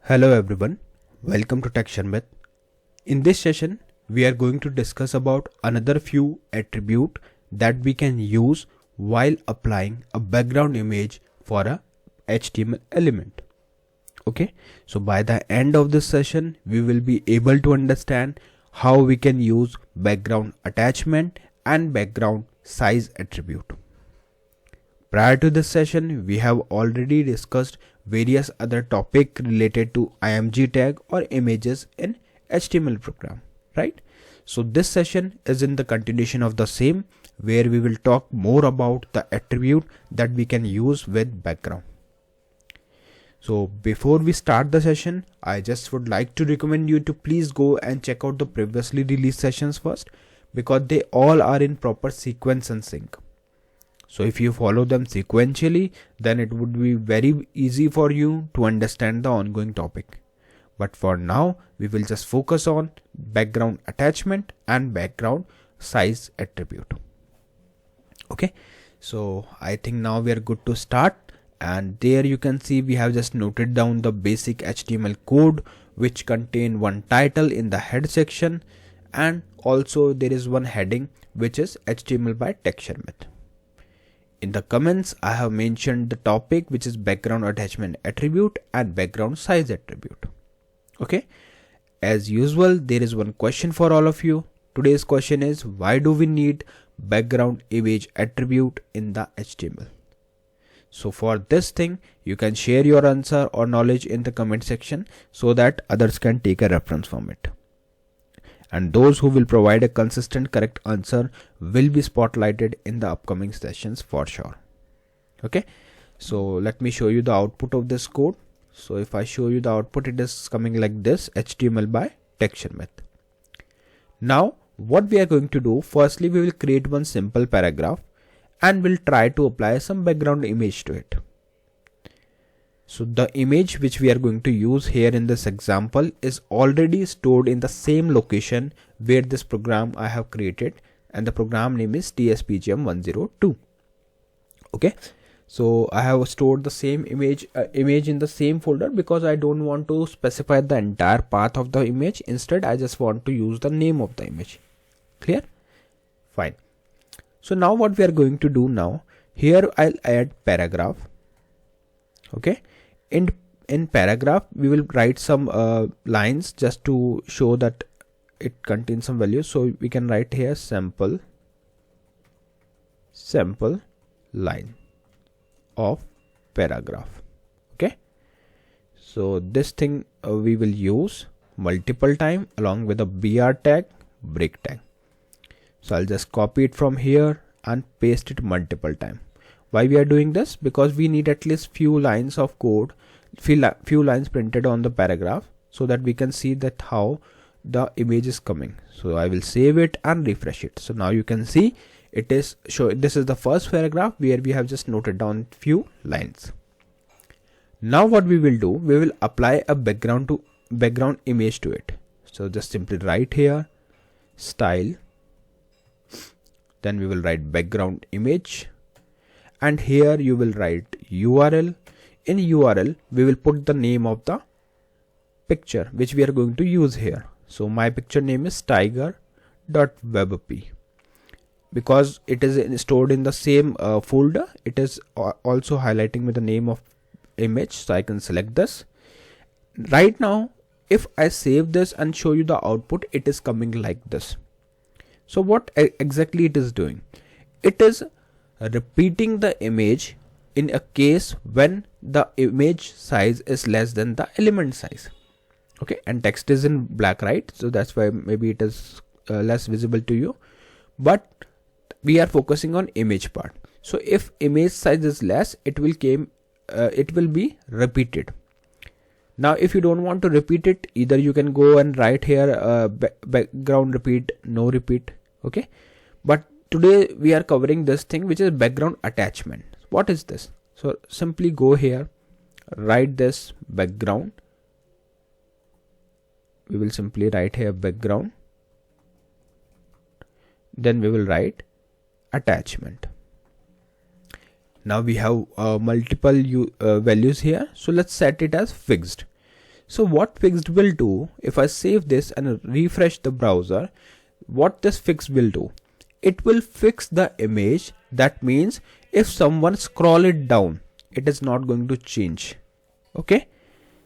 Hello everyone, welcome to Sharmit. In this session, we are going to discuss about another few attributes that we can use while applying a background image for a HTML element. Okay, so by the end of this session, we will be able to understand how we can use background attachment and background size attribute. Prior to this session, we have already discussed various other topics related to IMG tag or images in HTML program, right? So this session is in the continuation of the same, where we will talk more about the attribute that we can use with background. So before we start the session, I just would like to recommend you to please go and check out the previously released sessions first, because they all are in proper sequence and sync. So if you follow them sequentially, then it would be very easy for you to understand the ongoing topic. But for now, we will just focus on background attachment and background size attribute. Okay, so I think now we are good to start. And there you can see we have just noted down the basic HTML code, which contain one title in the head section, and also there is one heading which is HTML by Sharmit. In the comments, I have mentioned the topic, which is background attachment attribute and background size attribute. Okay, as usual, there is one question for all of you. Today's question is, why do we need background image attribute in the HTML? So for this thing, you can share your answer or knowledge in the comment section so that others can take a reference from it. And those who will provide a consistent correct answer will be spotlighted in the upcoming sessions for sure. Okay, so let me show you the output of this code. So if I show you the output, it is coming like this: HTML by Sharmit. Now what we are going to do, firstly we will create one simple paragraph and we'll try to apply some background image to it. So the image which we are going to use here in this example is already stored in the same location where this program I have created, and the program name is Session-102. Okay, so I have stored the same image in the same folder because I don't want to specify the entire path of the image. Instead, I just want to use the name of the image. Clear? Fine. So now what we are going to do now, here I'll add paragraph. Okay, in paragraph we will write some lines just to show that it contains some values. So we can write here sample line of paragraph. Okay, so this thing we will use multiple time along with a br tag, break tag. So I'll just copy it from here and paste it multiple time. Why we are doing this? Because we need at least few lines of code, few lines printed on the paragraph, so that we can see that how the image is coming. So I will save it and refresh it. So now you can see it is this is the first paragraph where we have just noted down few lines. Now what we will do, we will apply a background image to it. So just simply write here style, then we will write background image, and here you will write URL. In URL we will put the name of the picture which we are going to use here. So my picture name is tiger.webp. Because it is stored in the same folder, it is also highlighting with the name of image, so I can select this. Right now if I save this and show you the output, it is coming like this. So what exactly it is doing? It is repeating the image in a case when the image size is less than the element size. Okay, and text is in black, right? So that's why maybe it is less visible to you, but we are focusing on image part. So if image size is less, it will be repeated. Now if you don't want to repeat it, either you can go and write here background repeat, no repeat. Okay, but today we are covering this thing which is background attachment. What is this? So simply go here, write this background. We will simply write here background, then we will write attachment. Now we have multiple values here, so let's set it as fixed. So what fixed will do, if I save this and refresh the browser, what this fix will do, it will fix the image. That means if someone scroll it down, it is not going to change. Okay,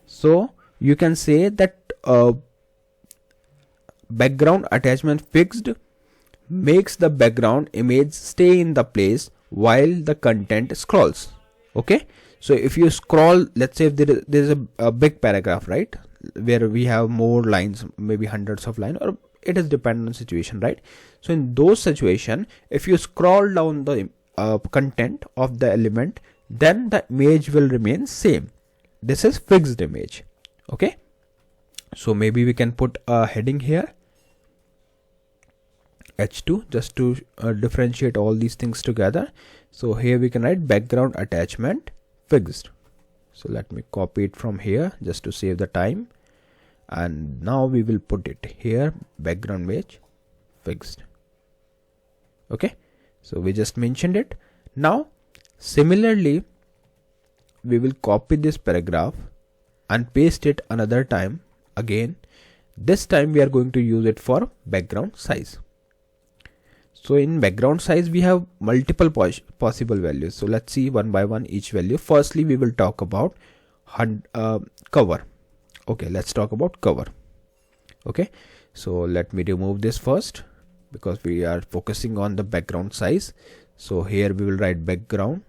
so you can say that background attachment fixed makes the background image stay in the place while the content scrolls. Okay, so if you scroll, let's say if there is a big paragraph, right, where we have more lines, maybe hundreds of lines, or it is dependent on situation, right? So in those situation, if you scroll down the content of the element, then the image will remain same. This is fixed image. Okay, so maybe we can put a heading here, H2, just to differentiate all these things together. So here we can write background attachment fixed. So let me copy it from here just to save the time, and now we will put it here, background image fixed. Okay, so we just mentioned it. Now similarly, we will copy this paragraph and paste it another time again. This time we are going to use it for background size. So in background size we have multiple possible values. So let's see one by one each value. Firstly, we will talk about cover. Okay, let's talk about cover. Okay, so let me remove this first because we are focusing on the background size. So here we will write background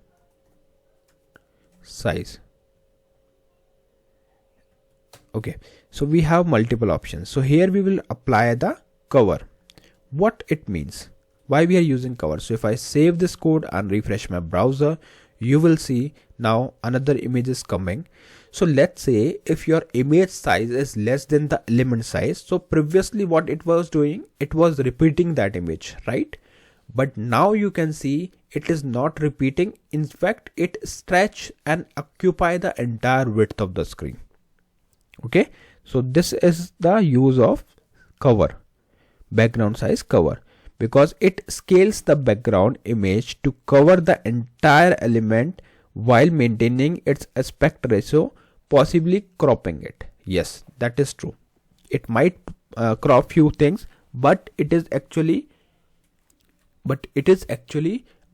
size. Okay, so we have multiple options. So here we will apply the cover. What it means, why we are using cover. So if I save this code and refresh my browser, you will see now another image is coming. So let's say if your image size is less than the element size, so previously what it was doing, it was repeating that image, right? But now you can see it is not repeating. In fact, it stretch and occupy the entire width of the screen. Okay, so this is the use of cover, background size cover, because it scales the background image to cover the entire element while maintaining its aspect ratio, possibly cropping it. Yes, that is true. It might crop few things, but it is actually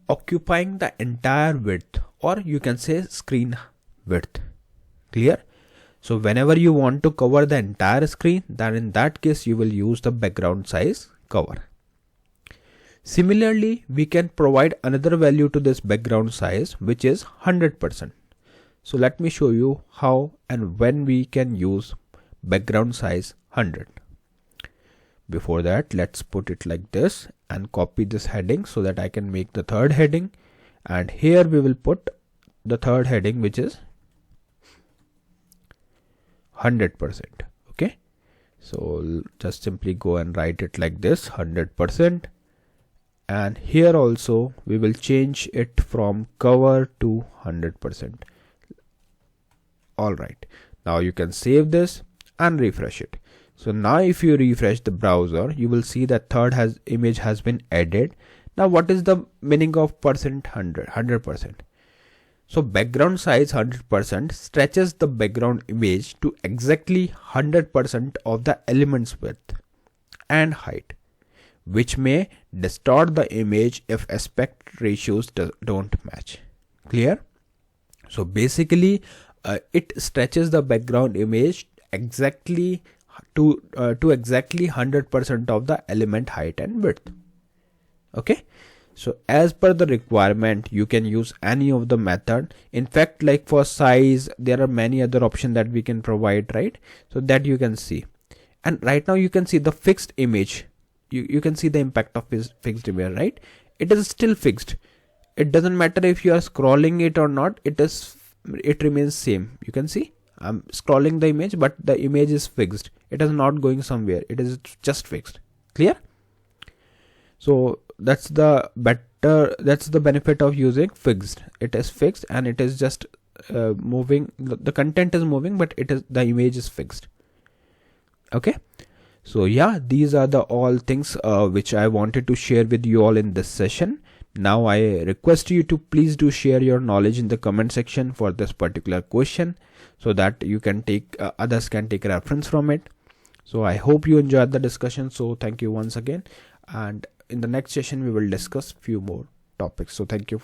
occupying the entire width, or you can say screen width. Clear? So whenever you want to cover the entire screen, then in that case you will use the background size cover. Similarly, we can provide another value to this background size, which is 100%. So let me show you how and when we can use background size 100. Before that, let's put it like this and copy this heading so that I can make the third heading. And here we will put the third heading, which is 100%. Okay, so just simply go and write it like this, 100%. And here also we will change it from cover to 100%. All right, now you can save this and refresh it. So now if you refresh the browser, you will see that third image has been added. Now what is the meaning of %100%? So background size 100% stretches the background image to exactly 100% of the element's width and height, which may distort the image if aspect ratios don't match. Clear? So basically it stretches the background image exactly to exactly 100% of the element height and width. Okay, so as per the requirement, you can use any of the method. In fact, like for size, there are many other options that we can provide, right? So that you can see. And right now you can see the fixed image. You can see the impact of this fixed image, right? It is still fixed. It doesn't matter if you are scrolling it or not. It remains same. You can see I'm scrolling the image, but the image is fixed. It is not going somewhere. It is just fixed. Clear? So that's the benefit of using fixed. It is fixed and it is just moving. The content is moving, but the image is fixed. Okay. So yeah, these are the all things which I wanted to share with you all in this session. Now I request you to please do share your knowledge in the comment section for this particular question. so that you can take others can take reference from it. So I hope you enjoyed the discussion. So thank you once again, and in the next session we will discuss few more topics. So thank you.